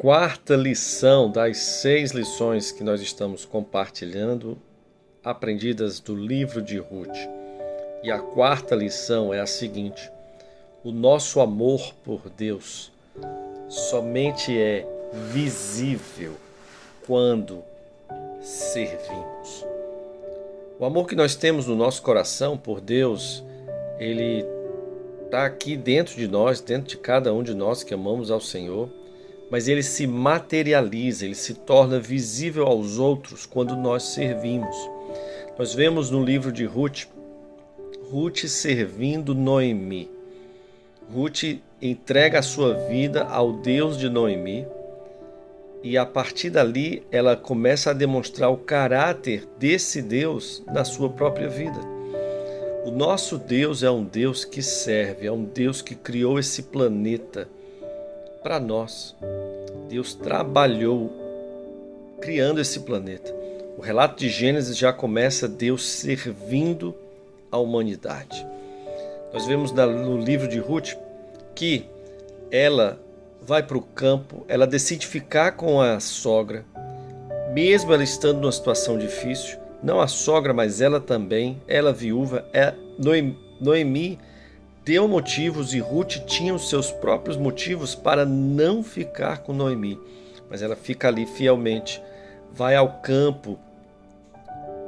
quarta lição das 6 lições que nós estamos compartilhando, aprendidas do livro de Ruth. E a quarta lição é a seguinte: o nosso amor por Deus somente é visível quando servimos. O amor que nós temos no nosso coração por Deus, ele está aqui dentro de nós, dentro de cada um de nós que amamos ao Senhor, mas ele se materializa, ele se torna visível aos outros quando nós servimos. Nós vemos no livro de Ruth, Ruth servindo Noemi. Ruth entrega a sua vida ao Deus de Noemi e a partir dali ela começa a demonstrar o caráter desse Deus na sua própria vida. O nosso Deus é um Deus que serve, é um Deus que criou esse planeta para nós. Deus trabalhou criando esse planeta. O relato de Gênesis já começa Deus servindo a humanidade. Nós vemos no livro de Ruth que ela vai para o campo, ela decide ficar com a sogra, mesmo ela estando numa situação difícil. Não a sogra, mas ela também, ela viúva. Noemi deu motivos e Ruth tinha os seus próprios motivos para não ficar com Noemi. Mas ela fica ali fielmente, vai ao campo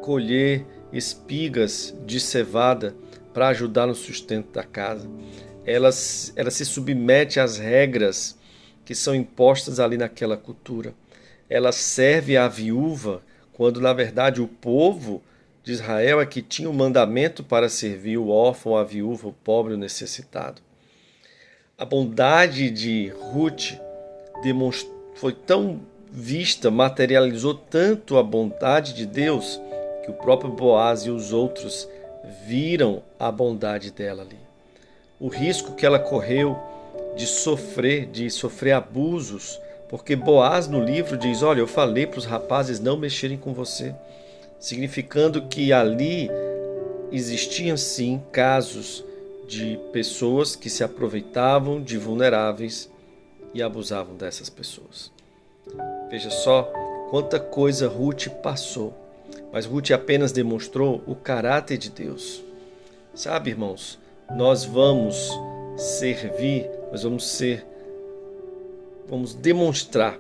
colher espigas de cevada para ajudar no sustento da casa. Ela se submete às regras que são impostas ali naquela cultura. Ela serve a viúva, quando na verdade o povo de Israel é que tinha o mandamento para servir o órfão, a viúva, o pobre, o necessitado. A bondade de Ruth foi tão vista, materializou tanto a bondade de Deus, que o próprio Boaz e os outros viram a bondade dela ali. O risco que ela correu de sofrer abusos, porque Boaz no livro diz: olha, eu falei para os rapazes não mexerem com você, significando que ali existiam sim casos de pessoas que se aproveitavam de vulneráveis e abusavam dessas pessoas. Veja só quanta coisa Ruth passou, mas Ruth apenas demonstrou o caráter de Deus. Sabe, irmãos, nós vamos servir, vamos demonstrar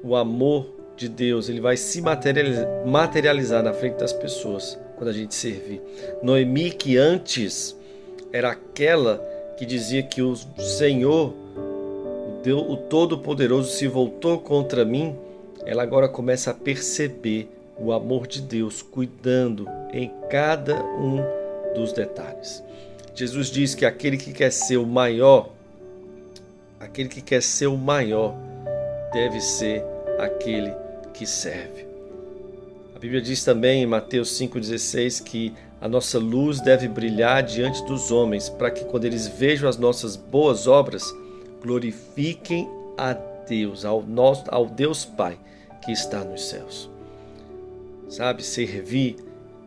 o amor de Deus. Ele vai se materializar na frente das pessoas quando a gente servir. Noemi, que antes era aquela que dizia que o Senhor, o Todo-Poderoso, se voltou contra mim, ela agora começa a perceber o amor de Deus cuidando em cada um dos detalhes. Jesus diz que aquele que quer ser o maior deve ser aquele que serve. A Bíblia diz também em Mateus 5,16 que a nossa luz deve brilhar diante dos homens, para que quando eles vejam as nossas boas obras, glorifiquem a Deus, ao Deus Pai que está nos céus. Sabe, servir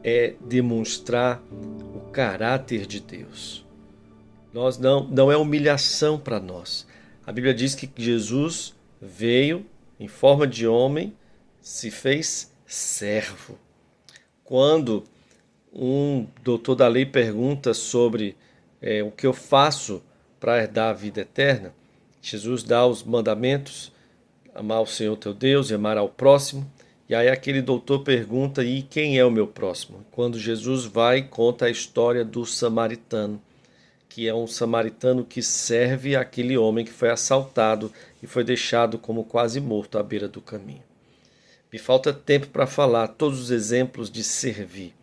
é demonstrar o caráter de Deus. Não é humilhação para nós. A Bíblia diz que Jesus veio em forma de homem, se fez servo. Quando um doutor da lei pergunta sobre o que eu faço para herdar a vida eterna, Jesus dá os mandamentos: amar o Senhor teu Deus e amar ao próximo. E aí aquele doutor pergunta: e quem é o meu próximo? Quando Jesus vai e conta a história do samaritano, que é um samaritano que serve aquele homem que foi assaltado e foi deixado como quase morto à beira do caminho. Me falta tempo para falar todos os exemplos de servir,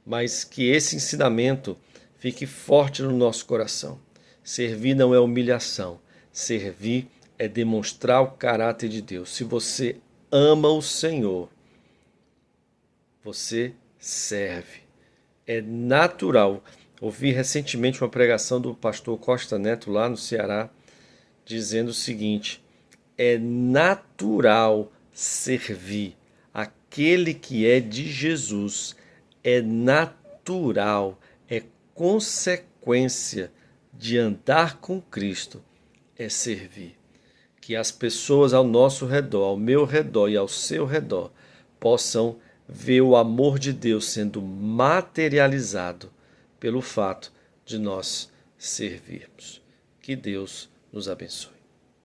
mas que esse ensinamento fique forte no nosso coração. Servir não é humilhação, servir é demonstrar o caráter de Deus. Se você ama o Senhor, você serve. É natural. Ouvi recentemente uma pregação do pastor Costa Neto lá no Ceará, dizendo o seguinte: é natural servir. Aquele que é de Jesus é natural, é consequência de andar com Cristo, é servir. que as pessoas ao nosso redor, ao meu redor e ao seu redor, possam ver o amor de Deus sendo materializado pelo fato de nós servirmos. Que Deus nos abençoe.